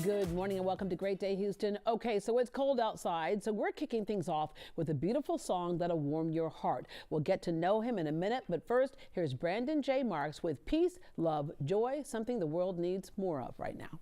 Good morning and welcome to Great Day Houston. Okay, so it's cold outside, so we're kicking things off with a beautiful song that'll warm your heart. We'll get to know him in a minute, but first, here's Brandon J. Marks with Peace, Love, Joy, something the world needs more of right now.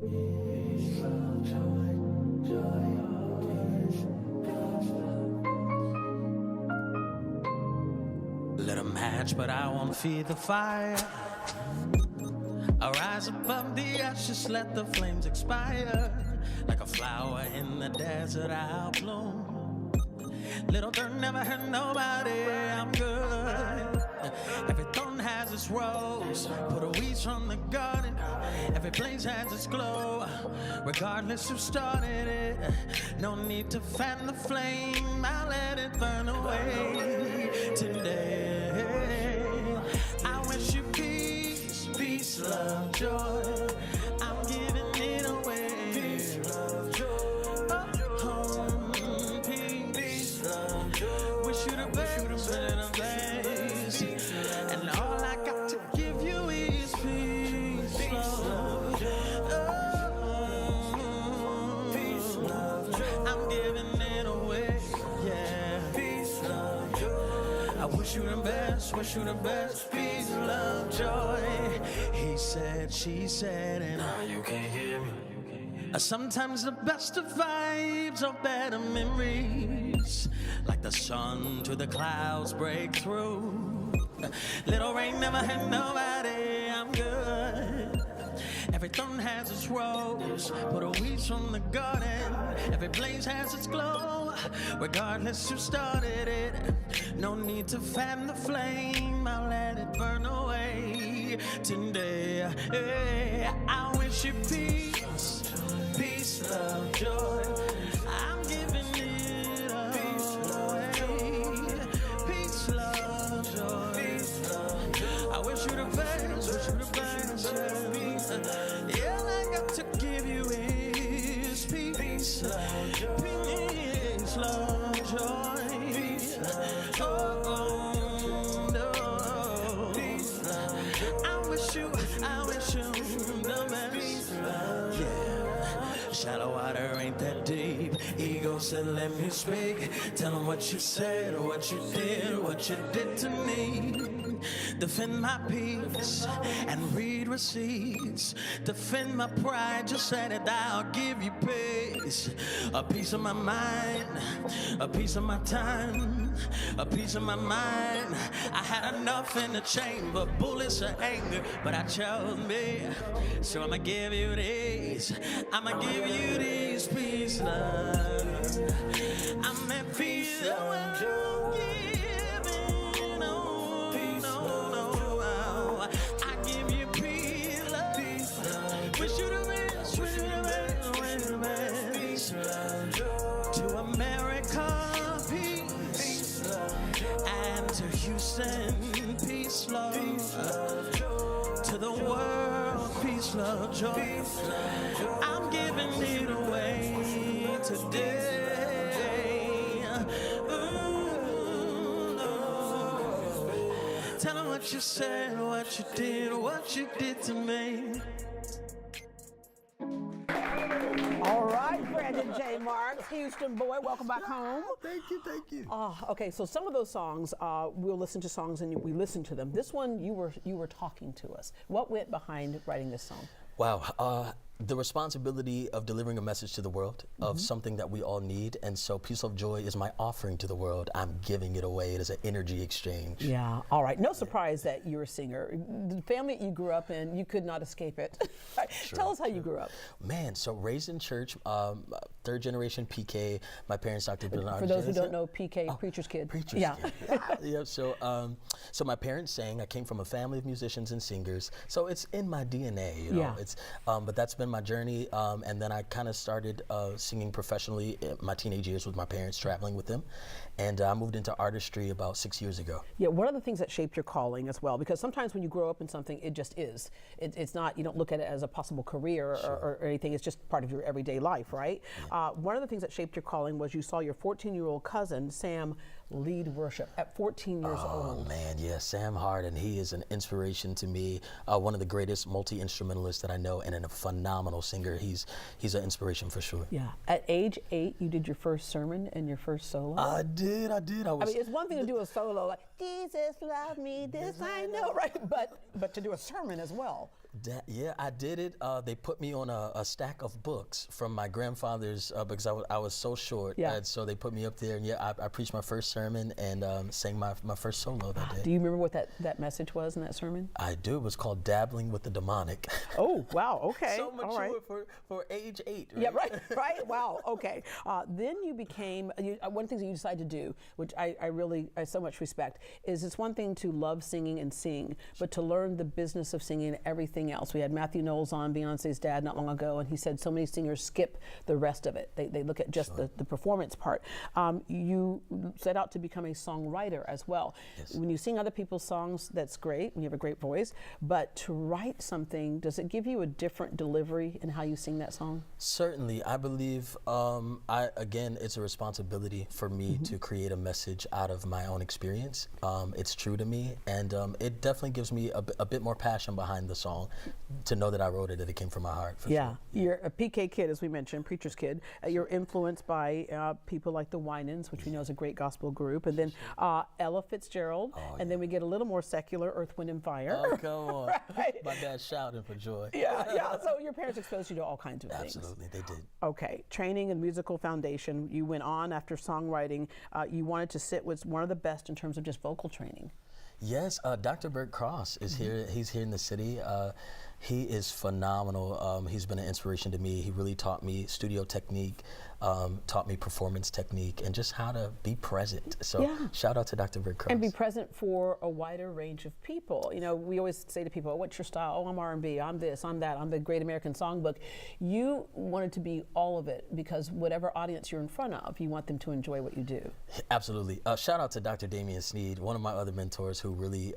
Peace, love, joy, lit a match, but I won't feed the fire. I rise above the ashes, let the flames expire. Like a flower in the desert, I'll bloom. Little dirt never hurt nobody, I'm good. Every thorn has its rose, put a weeds from the garden. Every blaze has its glow, regardless who started it. No need to fan the flame, I'll let it burn away today. I wish you peace, love, joy. I'm giving it away. Peace, love, joy. Peace, love, joy. Wish you the best, and all I got to give you is peace, love, joy. Peace, love, joy. I'm giving it away, yeah. Peace, love, joy. I wish you the best, peace, love, joy. He said, she said, and now you can't hear me. Sometimes the best of vibes are better memories. Like the sun to the clouds break through. Little rain never hurt nobody, I'm good. Every thorn has its rose, put a weeds from the garden. Every blaze has its glow, regardless who started it. No need to fan the flame, I'll let it burn away today. Hey, I wish you peace, love, joy. I'm giving it away. Peace, love, joy. I wish you the best, yeah. All I got to give you is peace, love, joy. Peace, love, joy. Oh, no. I wish you the best. Yeah. Shallow water ain't that deep. Ego said, let me speak. Tell them what you said, what you did to me. Defend my peace and read receipts. Defend my pride, just said it, I'll give you peace. A piece of my mind, a piece of my time, a piece of my mind. I had enough in the chamber, bullets of anger, but I chose me. So I'ma give you these, peace, love. I'm at peace, love. Wish you the best, to America, peace, and to Houston, peace, love, to the world, peace, love, joy. I'm giving it away today. Tell them what you said, what you did to me. All right, Brandon J. Marks, Houston boy, welcome back home. Thank you. Okay, so some of those songs, we'll listen to songs and we listen to them. This one, you were talking to us. What went behind writing this song? Wow, the responsibility of delivering a message to the world of something that we all need, and so Peace of Joy is my offering to the world. I'm giving it away. It is an energy exchange. Yeah, all right. No surprise that you're a singer. The family you grew up in, you could not escape it. Sure, Tell us how you grew up. Man, so raised in church, third generation PK. My parents, Dr. Bernard. For those who don't know, PK, preacher's kid. Preacher's kid. Yeah. So my parents sang. I came from a family of musicians and singers, so it's in my DNA. You know, yeah. It's but that's been my journey. And then I kind of started singing professionally in my teenage years with my parents, traveling with them. And I moved into artistry about 6 years ago. Yeah, what are the things that shaped your calling as well? Because sometimes when you grow up in something, it just is. It's not, you don't look at it as a possible career or anything. It's just part of your everyday life, right? Yeah. One of the things that shaped your calling was you saw your 14-year-old cousin, Sam, lead worship at 14 years old. Oh man, yeah, Sam Harden, he is an inspiration to me. One of the greatest multi-instrumentalists that I know, and a phenomenal singer. He's an inspiration for sure. Yeah. At age 8, you did your first sermon and your first solo. I did. I mean, it's one thing to do a solo, like Jesus loved me, this I know, right? But to do a sermon as well. Yeah, I did it. They put me on a stack of books from my grandfather's because I was so short. Yeah. And so they put me up there, and yeah, I preached my first sermon and sang my first solo that day. Do you remember what that message was in that sermon? I do. It was called Dabbling with the Demonic. Oh, wow. Okay. So mature all right. for age 8. Right? Yeah, right. Wow. Okay. Then you became one of the things that you decided to do, which I so much respect, is it's one thing to love singing and sing, but to learn the business of singing and everything else. We had Matthew Knowles on, Beyonce's dad, not long ago, and he said so many singers skip the rest of it. They look at just the performance part. You set out to become a songwriter as well. Yes. When you sing other people's songs, that's great, when you have a great voice, but to write something, does it give you a different delivery in how you sing that song? Certainly. I believe, again, it's a responsibility for me to create a message out of my own experience. It's true to me, and it definitely gives me a bit more passion behind the song, to know that I wrote it, that it came from my heart. For sure. You're a PK kid, as we mentioned, preacher's kid. You're influenced by people like the Winans, which we know is a great gospel group, and then Ella Fitzgerald, and then we get a little more secular, Earth, Wind, and Fire. Oh, come on. Right. My dad's shouting for joy. Yeah. So your parents exposed you to all kinds of things. Absolutely, they did. Okay, training and musical foundation. You went on after songwriting. You wanted to sit with one of the best in terms of just vocal training. Yes, Dr. Bert Cross is here. He's here in the city. He is phenomenal. He's been an inspiration to me. He really taught me studio technique, taught me performance technique, and just how to be present. So shout out to Dr. Bert Cross. And be present for a wider range of people. You know, we always say to people, oh, what's your style? Oh, I'm R&B, I'm this, I'm that, I'm the Great American Songbook. You wanted to be all of it because whatever audience you're in front of, you want them to enjoy what you do. Absolutely. Shout out to Dr. Damian Sneed, one of my other mentors who really,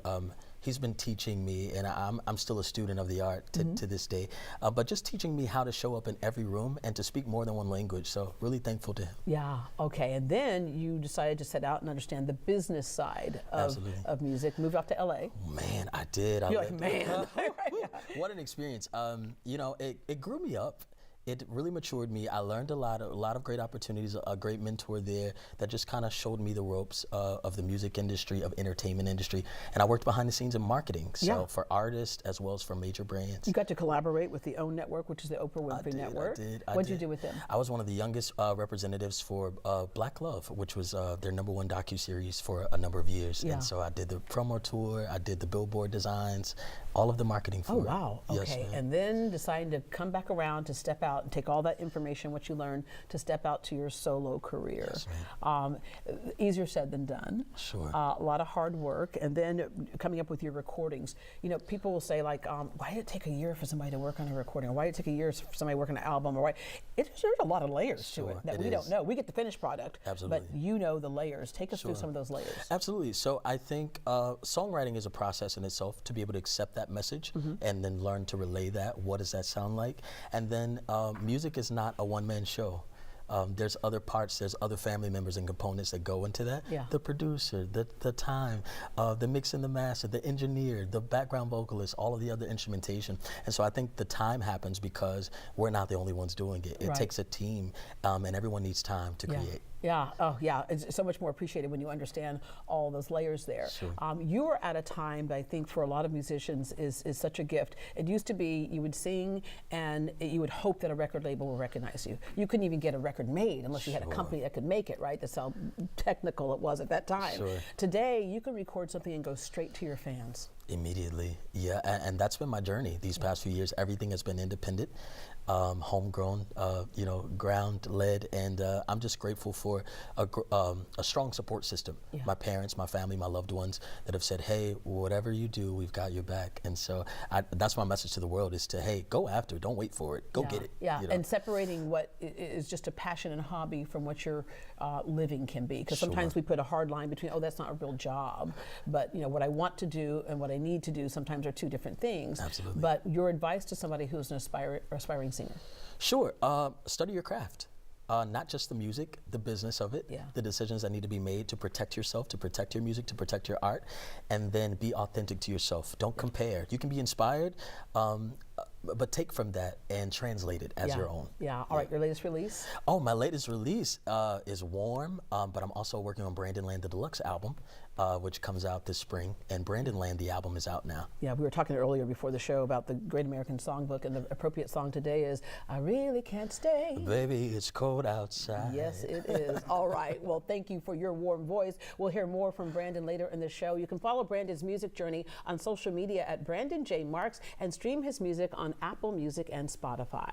he's been teaching me, and I'm still a student of the art to this day, but just teaching me how to show up in every room and to speak more than one language. So really thankful to him. Yeah, okay. And then you decided to set out and understand the business side of music. Moved off to LA. Man, I did. You're like, man. What an experience. You know, it grew me up. It really matured me. I learned a lot of great opportunities, a great mentor there that just kind of showed me the ropes of the music industry, of entertainment industry. And I worked behind the scenes in marketing, so for artists as well as for major brands. You got to collaborate with the OWN Network, which is the Oprah Winfrey Network. I did. What did you do with them? I was one of the youngest representatives for Black Love, which was their #1 docuseries for a number of years. And so I did the promo tour, I did the billboard designs, all of the marketing for it. Oh, wow. Okay. Yes, and then deciding to come back around to step out and take all that information, what you learned, to step out to your solo career. Yes, easier said than done. Sure. A lot of hard work. And then coming up with your recordings. You know, people will say, like, why did it take a year for somebody to work on a recording? Or why did it take a year for somebody to work on an album? Or there's a lot of layers to it that we don't know. We get the finished product, Absolutely. but you know the layers. Take us through some of those layers. Absolutely. So I think songwriting is a process in itself, to be able to accept that message and then learn to relay that. What does that sound like? And then music is not a one-man show. There's other parts, there's other family members and components that go into that. Yeah. The producer, the time, the mix and the master, the engineer, the background vocalist, all of the other instrumentation. And so I think the time happens because we're not the only ones doing it. It takes a team, and everyone needs time to create. Yeah, oh yeah, it's so much more appreciated when you understand all those layers there. Sure. You are at a time that I think for a lot of musicians is such a gift. It used to be you would sing and you would hope that a record label will recognize you. You couldn't even get a record made unless you had a company that could make it, right? That's how technical it was at that time. Sure. Today, you can record something and go straight to your fans. Immediately, yeah, and that's been my journey these past few years. Everything has been independent, homegrown, ground-led, and I'm just grateful for a strong support system. Yeah. My parents, my family, my loved ones that have said, hey, whatever you do, we've got your back. And so that's my message to the world is to, hey, go after it, don't wait for it, go get it. Yeah, you know? And separating what is just a passion and hobby from what your living can be. Because sometimes we put a hard line between, oh, that's not a real job. But you know, what I want to do and what I need to do sometimes are two different things. Absolutely. But your advice to somebody who's an aspiring singer? Sure, study your craft. not just the music, the business of it, Yeah. the decisions that need to be made to protect yourself, to protect your music, to protect your art, and then be authentic to yourself. Don't compare. You can be inspired, but take from that and translate it as your own. Yeah. All right. Your latest release? Oh, my latest release is Warm, but I'm also working on Brandon Land, the deluxe album, which comes out this spring. And Brandon Land, the album, is out now. Yeah, we were talking earlier before the show about the Great American Songbook, and the appropriate song today is "I Really Can't Stay." Baby, it's cold outside. Yes, it is. All right. Well, thank you for your warm voice. We'll hear more from Brandon later in the show. You can follow Brandon's music journey on social media at Brandon J. Marks and stream his music on Apple Music and Spotify.